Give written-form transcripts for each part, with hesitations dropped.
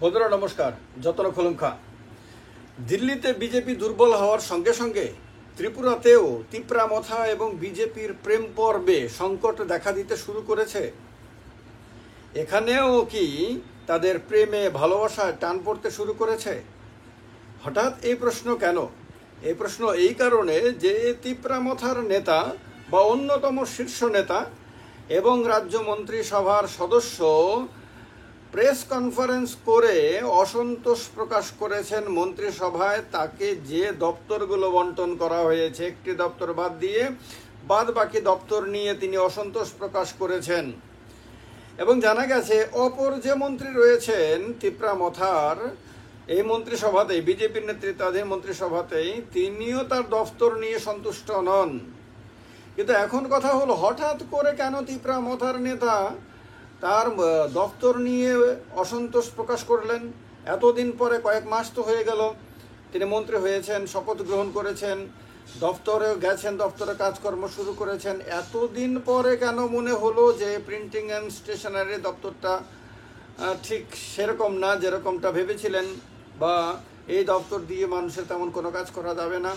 বন্ধুরা নমস্কার। যতন খোলম খা। দিল্লিতে বিজেপি দুর্বল হওয়ার সঙ্গে সঙ্গে ত্রিপুরাতেও তিপ্রামথা এবং বিজেপির প্রেম পর্বে সংকট দেখা দিতে শুরু করেছে। এখানেও কি তাদের প্রেমে ভালোবাসায় টান পড়তে শুরু করেছে? হঠাৎ এই প্রশ্ন কেন? এই প্রশ্ন এই কারণে যে তিপ্রামথার নেতা বা অন্যতম শীর্ষ নেতা এবং রাজ্য মন্ত্রিসভার সদস্য প্রেস কনফারেন্স করে অসন্তোষ প্রকাশ করেছেন মন্ত্রিসভায় তাকে যে দপ্তরগুলো বন্টন করা হয়েছে, একটি দপ্তর বাদ দিয়ে বাদ বাকি দপ্তর নিয়ে তিনি অসন্তোষ প্রকাশ করেছেন। এবং জানা গেছে অপর যে মন্ত্রী রয়েছেন তিপ্রামথার এই মন্ত্রিসভাতেই, বিজেপির নেতৃত্বাধীন মন্ত্রিসভাতেই, তিনিও তার দপ্তর নিয়ে সন্তুষ্ট নন। কিন্তু এখন কথা হলো, হঠাৎ করে কেন তিপ্রামথার নেতা তার দপ্তর নিয়ে অসন্তোষ প্রকাশ করলেন? এতদিন পরে, কয়েক মাস তো হয়ে গেল তিনি মন্ত্রী হয়েছেন, শপথ গ্রহণ করেছেন, দপ্তরে গেছেন, দপ্তরে কাজকর্ম শুরু করেছেন। এতদিন পরে কেন মনে হলো যে প্রিন্টিং অ্যান্ড স্টেশনারি দপ্তরটা ঠিক সেরকম না যেরকমটা ভেবেছিলেন, বা এই দপ্তর দিয়ে মানুষের তেমন কোনো কাজ করা যাবে না?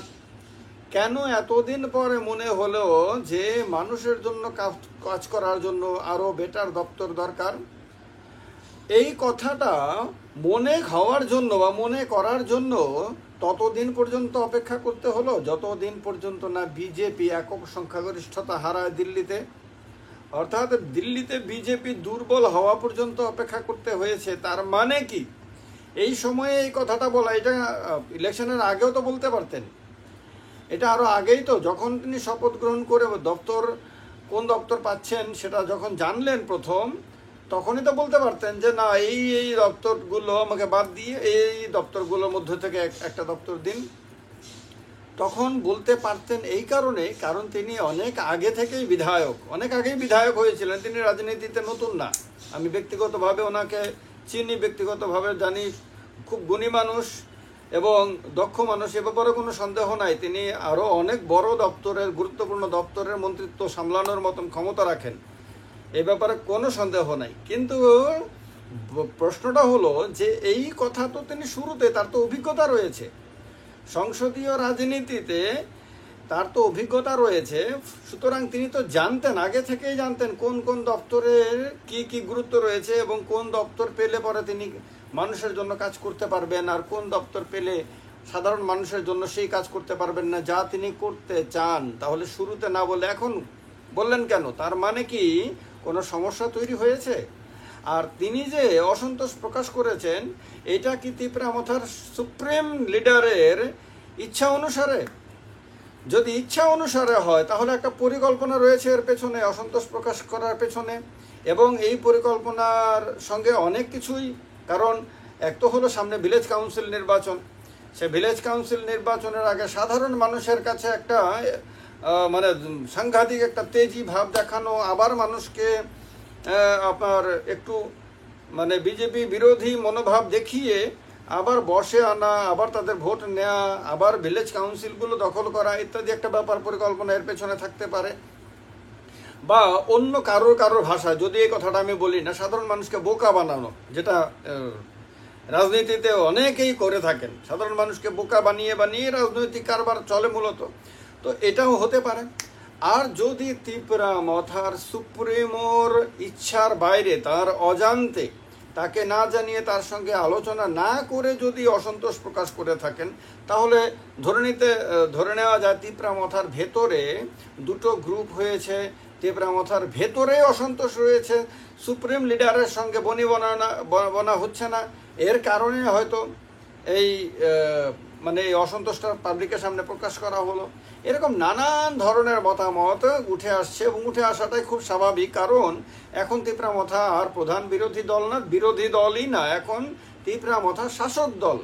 কেন এতদিন পরে মনে হলো যে মানুষের জন্য কাজ করার জন্য আরও বেটার দপ্তর দরকার? এই কথাটা মনে হওয়ার জন্য বা মনে করার জন্য ততদিন পর্যন্ত অপেক্ষা করতে হলো যতদিন পর্যন্ত না বিজেপি একক সংখ্যাগরিষ্ঠতা হারায় দিল্লিতে। অর্থাৎ দিল্লিতে বিজেপি দুর্বল হওয়া পর্যন্ত অপেক্ষা করতে হয়েছে। তার মানে কি এই সময়ে এই কথাটা বলা? এটা ইলেকশনের আগেও তো বলতে পারতেন। এটা আরও আগেই তো, যখন তিনি শপথ গ্রহণ করে দপ্তর, কোন দপ্তর পাচ্ছেন সেটা যখন জানলেন প্রথম, তখনই তো বলতে পারতেন যে না, এই দপ্তরগুলো আমাকে বাদ দিয়ে এই দপ্তরগুলোর মধ্যে থেকে একটা দপ্তর দিন। তখন বলতে পারতেন এই কারণ তিনি অনেক আগে থেকেই বিধায়ক, অনেক আগেই বিধায়ক হয়েছিলেন। তিনি রাজনীতিতে নতুন না। আমি ব্যক্তিগতভাবে ওনাকে চিনি, ব্যক্তিগতভাবে জানি, খুব গুণী মানুষ এবং দক্ষ মানুষ, এ ব্যাপারে কোনো সন্দেহ নাই। তিনি আরও অনেক বড় দপ্তরের, গুরুত্বপূর্ণ দপ্তরের মন্ত্রিত্ব সামলানোর মতন ক্ষমতা রাখেন, এ ব্যাপারে কোনো সন্দেহ নাই। কিন্তু প্রশ্নটা হলো যে এই কথা তো তিনি শুরুতে, তার তো অভিজ্ঞতা রয়েছে সংসদীয় রাজনীতিতে, তার তো অভিজ্ঞতা রয়েছে। সুতরাং তিনি তো জানতেন, আগে থেকেই জানতেন কোন কোন দপ্তরের কি গুরুত্ব রয়েছে এবং কোন দপ্তর পেলে পরে তিনি মানুষের জন্য কাজ করতে পারবেন, আর কোন দপ্তর পেলে সাধারণ মানুষের জন্য সেই কাজ করতে পারবেন না যা তিনি করতে চান। তাহলে শুরুতে না বলে এখন বললেন কেন? তার মানে কি কোনো সমস্যা তৈরি হয়েছে? আর তিনি যে অসন্তোষ প্রকাশ করেছেন, এটা কি তিপ্রামথার সুপ্রিম লিডারের ইচ্ছা অনুসারে? যদি ইচ্ছা অনুসারে হয় তাহলে একটা পরিকল্পনা রয়েছে এর পেছনে, অসন্তোষ প্রকাশ করার পেছনে। এবং এই পরিকল্পনার সঙ্গে অনেক কিছুই, কারণ এক তো হলো সামনে ভিলেজ কাউন্সিল নির্বাচন। সে ভিলেজ কাউন্সিল নির্বাচনের আগে সাধারণ মানুষের কাছে একটা মানে সাংঘাতিক একটা তেজি ভাব দেখানো, আবার মানুষকে আপনার একটু মানে বিজেপি বিরোধী মনোভাব দেখিয়ে আবার বসে আনা, আবার তাদের ভোট নেওয়া, আবার ভিলেজ কাউন্সিলগুলো দখল করা ইত্যাদি একটা ব্যাপার পরিকল্পনা এর পেছনে থাকতে পারে। বা অন্য কারোর ভাষা, যদি এই কথাটা আমি বলি না, সাধারণ মানুষকে বোকা বানানো, যেটা রাজনীতিতে অনেকেই করে থাকেন, সাধারণ মানুষকে বোকা বানিয়ে রাজনৈতিক কারবার চলে মূলত। তো এটাও হতে পারে। আর যদি তিপ্রামথার সুপ্রিমোর ইচ্ছার বাইরে, তার অজান্তে, তাকে না জানিয়ে, তার সঙ্গে আলোচনা না করে যদি অসন্তোষ প্রকাশ করে থাকেন, তাহলে ধরে নেওয়া যায় তিপ্রামথার ভেতরে দুটো গ্রুপ হয়েছে, তিপ্রামথার ভেতরে অসন্তোষ রয়েছে, সুপ্রিম লিডারের সঙ্গে বনা হচ্ছে না। এর কারণে হয়তো এই মানে এই অসন্তোষটা পাবলিকের সামনে প্রকাশ করা হলো। এরকম নানান ধরনের মতামত উঠে আসছে এবং উঠে আসাটাই খুব স্বাভাবিক। কারণ এখন তিপ্রামথা আর প্রধান বিরোধী দল না, বিরোধী দলই না, এখন তিপ্রামথা শাসক দল।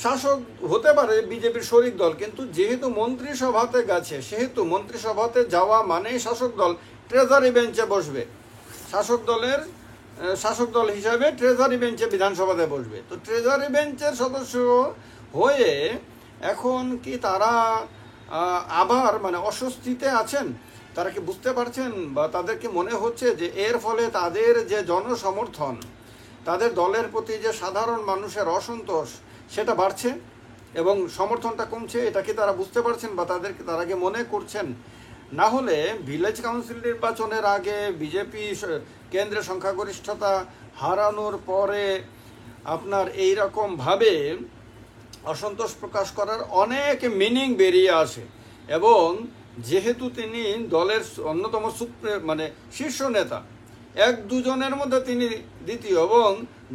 শাসক হতে পারে বিজেপির শরিক দল, কিন্তু যেহেতু মন্ত্রিসভাতে গেছে, সেহেতু মন্ত্রিসভাতে যাওয়া মানেই শাসক দল ট্রেজারি বেঞ্চে বসবে। শাসক দল হিসাবে ট্রেজারি বেঞ্চে বিধানসভাতে বসবে। তো ট্রেজারি বেঞ্চের সদস্য হয়ে এখন কি তারা আবার মানে অস্বস্তিতে আছেন? তারা কি বুঝতে পারছেন, বা তাদের কি মনে হচ্ছে যে এর ফলে তাদের যে জনসমর্থন, তাদের দলের প্রতি যে সাধারণ মানুষের অসন্তোষ সেটা বাড়ছে এবং সমর্থনটা কমছে, এটা কি তারা বুঝতে পারছেন বা তারা কি মনে করছেন? না হলে ভিলেজ কাউন্সিল নির্বাচনের আগে বিজেপি কেন্দ্রে সংখ্যাগরিষ্ঠতা হারানোর পরে আপনার এই রকমভাবে অসন্তোষ প্রকাশ করার অনেক মিনিং বেরিয়ে আসে। এবং যেহেতু তিনি দলের অন্যতম শীর্ষ নেতা, এক দুজনের মধ্যে তিনি দ্বিতীয়, এবং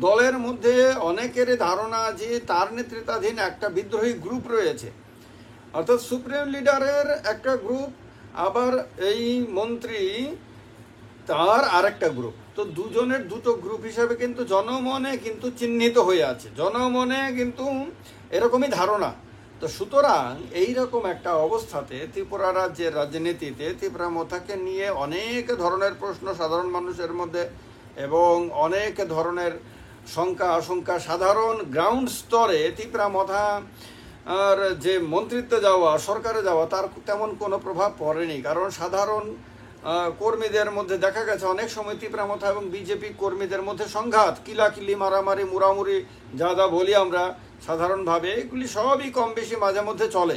দলের মধ্যে অনেকের ধারণা যে তার নেতৃত্বাধীন একটা বিদ্রোহী গ্রুপ রয়েছে, অর্থাৎ সুপ্রিম লিডারের একটা গ্রুপ, আবার এই মন্ত্রী তার আরেকটা গ্রুপ। তো দুজনের দুটো গ্রুপ হিসাবে কিন্তু জনমনে কিন্তু চিহ্নিত হয়ে আছে, জনমনে কিন্তু এরকমই ধারণা। তো সুতরাং এইরকম একটা অবস্থাতে ত্রিপুরা রাজ্যের রাজনীতিতে তীব্রামথাকে নিয়ে অনেক ধরনের প্রশ্ন সাধারণ মানুষের মধ্যে এবং অনেক ধরনের শঙ্কা আশঙ্কা সাধারণ গ্রাউন্ড স্তরে তীব্রামথা আর যে মন্ত্রিত্বে যাওয়া, সরকারে যাওয়া, তার তেমন কোনো প্রভাব পড়েনি। কারণ সাধারণ কর্মীদের মধ্যে দেখা গেছে অনেক সময় তীব্রামথা এবং বিজেপি কর্মীদের মধ্যে সংঘাত, কিলাকিলি, মারামারি, মুড়ামুড়ি যা বলি আমরা সাধারণভাবে, এগুলি সবই কম বেশি মাঝে মধ্যে চলে।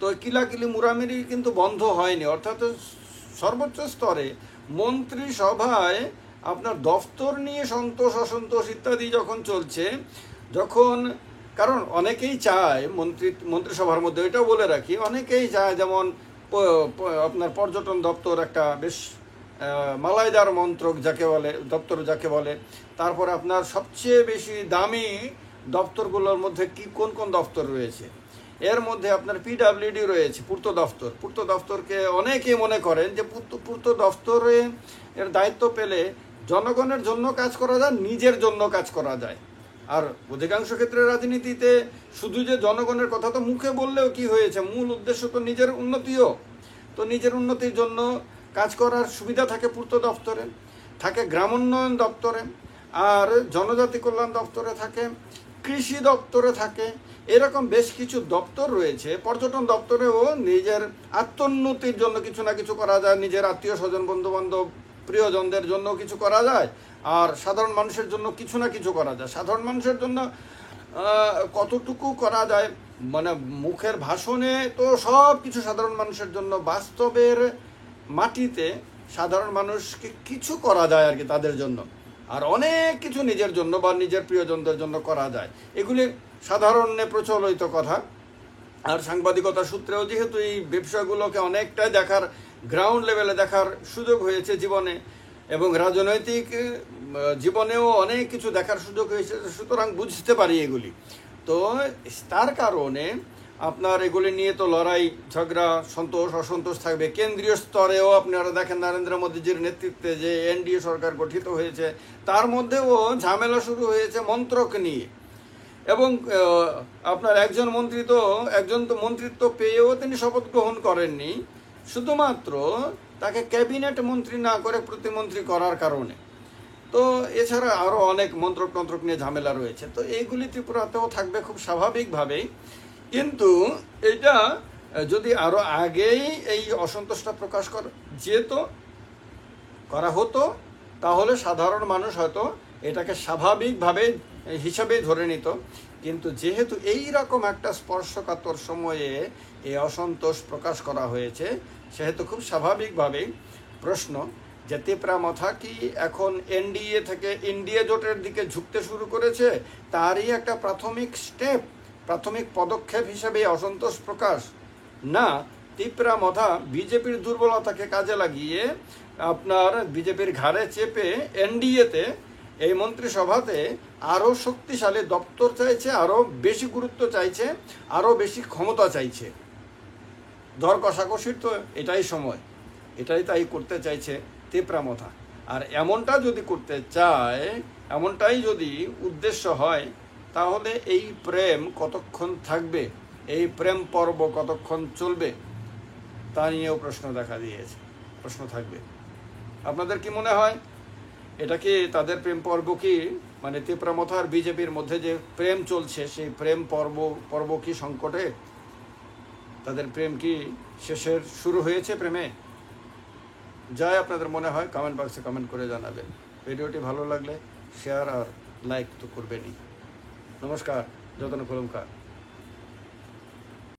তো কিলাকিলি মুড়ামুড়ি কিন্তু বন্ধ হয়নি, অর্থাৎ সর্বোচ্চ স্তরে মন্ত্রিসভায় আপনার দফতর নিয়ে সন্তোষ অসন্তোষ ইত্যাদি যখন চলছে, যখন কারণ অনেকেই চায় মন্ত্রিসভার মধ্যে, এটাও বলে রাখি, অনেকেই চায় যেমন আপনার পর্যটন দপ্তর একটা বেশ মালাইদার মন্ত্রক দপ্তর যাকে বলে, তারপরে আপনার সবচেয়ে বেশি দামি দপ্তরগুলোর মধ্যে কোন কোন দপ্তর রয়েছে, এর মধ্যে আপনার পিডাব্লিউডি রয়েছে, পূর্ত দপ্তরকে অনেকেই মনে করেন যে পূর্ত দপ্তরে এর দায়িত্ব পেলে জনগণের জন্য কাজ করা যায়, নিজের জন্য কাজ করা যায়। আর অধিকাংশ ক্ষেত্রে রাজনীতিতে শুধু যে জনগণের কথা তো মুখে বললেও কি হয়েছে, মূল উদ্দেশ্য তো নিজের উন্নতিও। তো নিজের উন্নতির জন্য কাজ করার সুবিধা থাকে পূর্ত দপ্তরে, থাকে গ্রামোন্নয়ন দপ্তরে, আর জনজাতি কল্যাণ দপ্তরে থাকে, কৃষি দপ্তরে থাকে, এরকম বেশ কিছু দপ্তর রয়েছে। পর্যটন দপ্তরেও নিজের আত্মোন্নতির জন্য কিছু না কিছু করা যায়, নিজের আত্মীয় স্বজন বন্ধু বান্ধব প্রিয়জনদের জন্য কিছু করা যায়, আর সাধারণ মানুষের জন্য কিছু না কিছু করা যায়। সাধারণ মানুষের জন্য কতটুকু করা যায় মানে মুখের ভাষণে তো সব কিছু সাধারণ মানুষের জন্য, বাস্তবের মাটিতে সাধারণ মানুষকে কিছু করা যায় আর কি তাদের জন্য, আর অনেক কিছু নিজের জন্য বা নিজের প্রিয়জনদের জন্য করা যায়। এগুলি সাধারণে প্রচলিত কথা। আর সাংবাদিকতা সূত্রেও যেহেতু এই বিষয়গুলোকে অনেকটাই দেখার, গ্রাউন্ড লেভেলে দেখার সুযোগ হয়েছে জীবনে, এবং রাজনৈতিক জীবনেও অনেক কিছু দেখার সুযোগ হয়েছে, সুতরাং বুঝতে পারি এগুলি। তো তার কারণে আপনার এগুলি নিয়ে তো লড়াই ঝগড়া সন্তোষ অসন্তোষ থাকবে। কেন্দ্রীয় স্তরেও আপনারা দেখেন নরেন্দ্র মোদীজির নেতৃত্বে যে এনডিএ সরকার গঠিত হয়েছে, তার মধ্যেও ঝামেলা শুরু হয়েছে মন্ত্রক নিয়ে। এবং আপনার একজন মন্ত্রিত্ব পেয়েও তিনি শপথ গ্রহণ করেননি, শুধুমাত্র তাকে ক্যাবিনেট মন্ত্রী না করে প্রতিমন্ত্রী করার কারণে। তো এছাড়া আরও অনেক মন্ত্রক নিয়ে ঝামেলা রয়েছে। তো এইগুলি ত্রিপুরাতেও থাকবে খুব স্বাভাবিকভাবেই। কিন্তু এটা যদি আরও আগেই এই অসন্তোষটা প্রকাশ করা হতো, তাহলে সাধারণ মানুষ হয়তো এটাকে স্বাভাবিকভাবে হিসাবেই ধরে নিত। কিন্তু যেহেতু এই রকম একটা স্পর্শকাতর সময়ে এই অসন্তোষ প্রকাশ করা হয়েছে, সেহেতু খুব স্বাভাবিকভাবেই প্রশ্ন যে তীব্রামথা কি এখন এনডিএ থেকে ইন্ডিয়া জোটের দিকে ঝুঁকতে শুরু করেছে, তারই একটা প্রাথমিক পদক্ষেপ হিসেবে অসন্তোষ প্রকাশ, না তীব্রামথা বিজেপির দুর্বলতাকে কাজে লাগিয়ে আপনার বিজেপির ঘাড়ে চেপে এনডিএতে এই মন্ত্রিসভাতে আরও শক্তিশালী দপ্তর চাইছে, আরও বেশি গুরুত্ব চাইছে, আরও বেশি ক্ষমতা চাইছে। দর কষাকষির তো এটাই সময়, এটাই তাই করতে চাইছে তীব্রামথা। আর এমনটা যদি করতে চায়, এমনটাই যদি উদ্দেশ্য হয়, তাহলে এই প্রেম কতক্ষণ থাকবে, এই প্রেম পর্ব কতক্ষণ চলবে, তা নিয়েও প্রশ্ন থাকবে। আপনাদের কি মনে হয়, এটা কি তাদের প্রেম পর্ব কি মানে তীব্রামথা আর বিজেপির মধ্যে যে প্রেম চলছে, সেই প্রেম পর্ব কি সংকটে? তাদের প্রেম কি শেষের শুরু হয়েছে প্রেমে? যাই আপনাদের মনে হয় কমেন্ট বক্সে কমেন্ট করে জানাবেন। ভিডিওটি ভালো লাগলে শেয়ার আর লাইক তো করবেনই। নমস্কার, যতন কলমকার।